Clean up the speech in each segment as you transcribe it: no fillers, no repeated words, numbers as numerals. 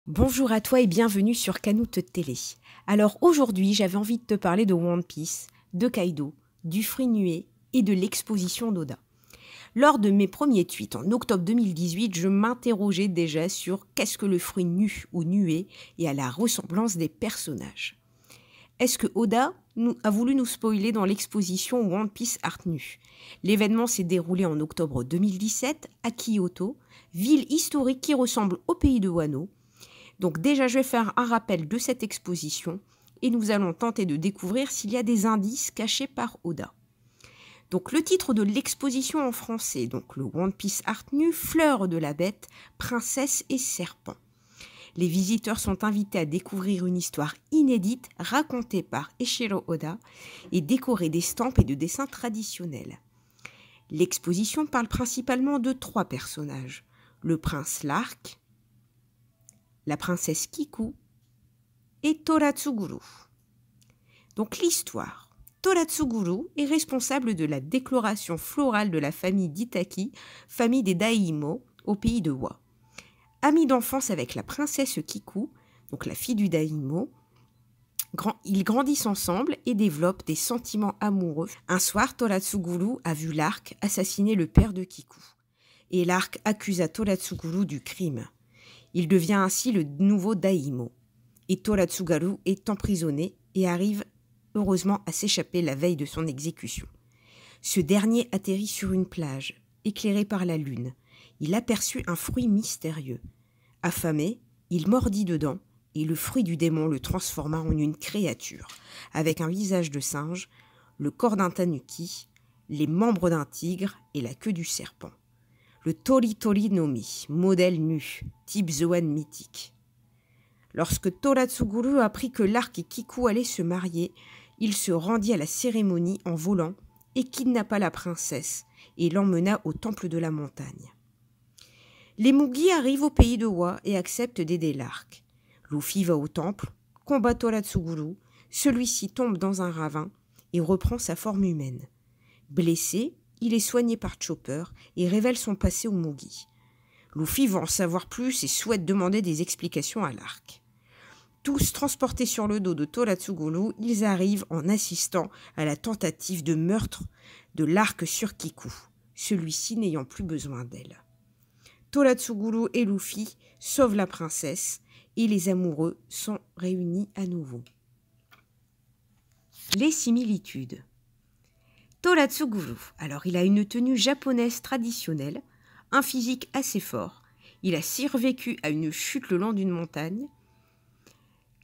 Bonjour à toi et bienvenue sur Canute Télé. Alors aujourd'hui, j'avais envie de te parler de One Piece, de Kaido, du fruit nué et de l'exposition d'Oda. Lors de mes premiers tweets en octobre 2018, je m'interrogeais déjà sur qu'est-ce que le fruit nu ou nué et à la ressemblance des personnages. Est-ce que Oda a voulu nous spoiler dans l'exposition One Piece Art Nu? L'événement s'est déroulé en octobre 2017 à Kyoto, ville historique qui ressemble au pays de Wano. Donc déjà, je vais faire un rappel de cette exposition et nous allons tenter de découvrir s'il y a des indices cachés par Oda. Donc le titre de l'exposition en français, donc le One Piece Art Nu, Fleurs de la Bête, Princesse et Serpent. Les visiteurs sont invités à découvrir une histoire inédite racontée par Eiichiro Oda et décorée d'estampes et de dessins traditionnels. L'exposition parle principalement de 3 personnages, le prince Lark, la princesse Kiku et Toratsuguru. Donc l'histoire. Toratsuguru est responsable de la décoration florale de la famille d'Itaki, famille des Daimo, au pays de Wa. Ami d'enfance avec la princesse Kiku, donc la fille du Daimo, ils grandissent ensemble et développent des sentiments amoureux. Un soir, Toratsuguru a vu Lark assassiner le père de Kiku. Et Lark accusa Toratsuguru du crime. Il devient ainsi le nouveau Daimo. Et Toratsuguru est emprisonné et arrive heureusement à s'échapper la veille de son exécution. Ce dernier atterrit sur une plage, éclairée par la lune. Il aperçut un fruit mystérieux. Affamé, il mordit dedans et le fruit du démon le transforma en une créature, avec un visage de singe, le corps d'un tanuki, les membres d'un tigre et la queue du serpent. Le Tori Tori no Mi, modèle nu, type Zoan mythique. Lorsque Toratsuguru apprit que Lark et Kiku allaient se marier, il se rendit à la cérémonie en volant et kidnappa la princesse et l'emmena au temple de la montagne. Les Mugi arrivent au pays de Wa et acceptent d'aider Lark. Luffy va au temple, combat Toratsuguru, celui-ci tombe dans un ravin et reprend sa forme humaine. Blessé, il est soigné par Chopper et révèle son passé aux Mugi. Luffy va en savoir plus et souhaite demander des explications à Lark. Tous transportés sur le dos de Toratsuguru, ils arrivent en assistant à la tentative de meurtre de Lark sur Kiku, celui-ci n'ayant plus besoin d'elle. Toratsuguru et Luffy sauvent la princesse et les amoureux sont réunis à nouveau. Les similitudes. Toratsuguru, alors il a une tenue japonaise traditionnelle, un physique assez fort, il a survécu à une chute le long d'une montagne.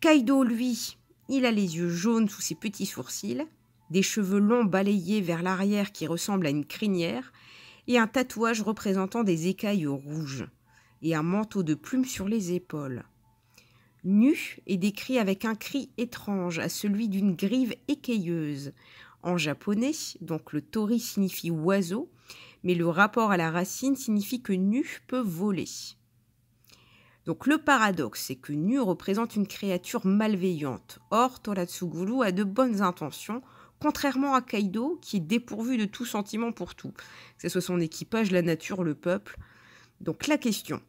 Kaido, lui, il a les yeux jaunes sous ses petits sourcils, des cheveux longs balayés vers l'arrière qui ressemblent à une crinière, et un tatouage représentant des écailles rouges, et un manteau de plumes sur les épaules. Nu est décrit avec un cri étrange à celui d'une grive écailleuse. En japonais, donc le tori signifie oiseau, mais le rapport à la racine signifie que Nu peut voler. Donc le paradoxe, c'est que Nu représente une créature malveillante. Or, Toratsuguru a de bonnes intentions, contrairement à Kaido, qui est dépourvu de tout sentiment pour tout, que ce soit son équipage, la nature, le peuple. Donc la question,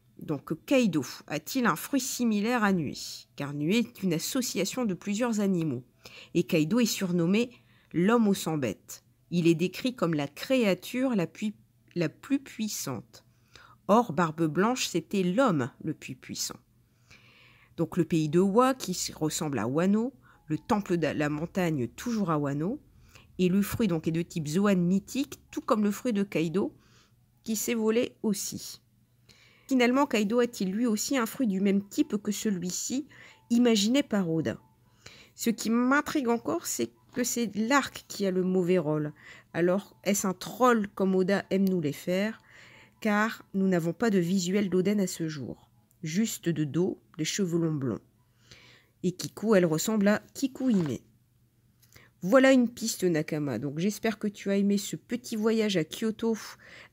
Kaido a-t-il un fruit similaire à Nuit? Car Nuit est une association de plusieurs animaux. Et Kaido est surnommé l'homme aux 100 bêtes. Il est décrit comme la créature la plus puissante. Or, Barbe Blanche, c'était l'homme le plus puissant. Donc le pays de Wa, qui ressemble à Wano, le temple de la montagne, toujours à Wano, et le fruit donc est de type Zoan mythique, tout comme le fruit de Kaido, qui s'est volé aussi. Finalement, Kaido a-t-il lui aussi un fruit du même type que celui-ci, imaginé par Oda? Ce qui m'intrigue encore, c'est que c'est Lark qui a le mauvais rôle. Alors, est-ce un troll comme Oda aime nous les faire? Car nous n'avons pas de visuel d'Oden à ce jour. Juste de dos, les cheveux longs blonds. Et Kiku, elle ressemble à Kiku Hime. Voilà une piste, Nakama. Donc j'espère que tu as aimé ce petit voyage à Kyoto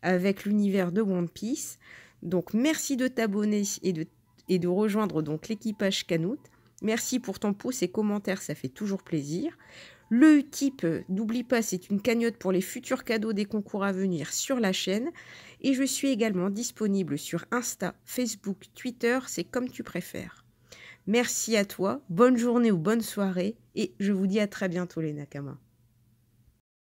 avec l'univers de One Piece. Donc merci de t'abonner et de rejoindre donc l'équipage Canute. Merci pour ton pouce et commentaires, ça fait toujours plaisir. Le Utip, n'oublie pas, c'est une cagnotte pour les futurs cadeaux des concours à venir sur la chaîne. Et je suis également disponible sur Insta, Facebook, Twitter, c'est comme tu préfères. Merci à toi, bonne journée ou bonne soirée, et je vous dis à très bientôt les Nakamas.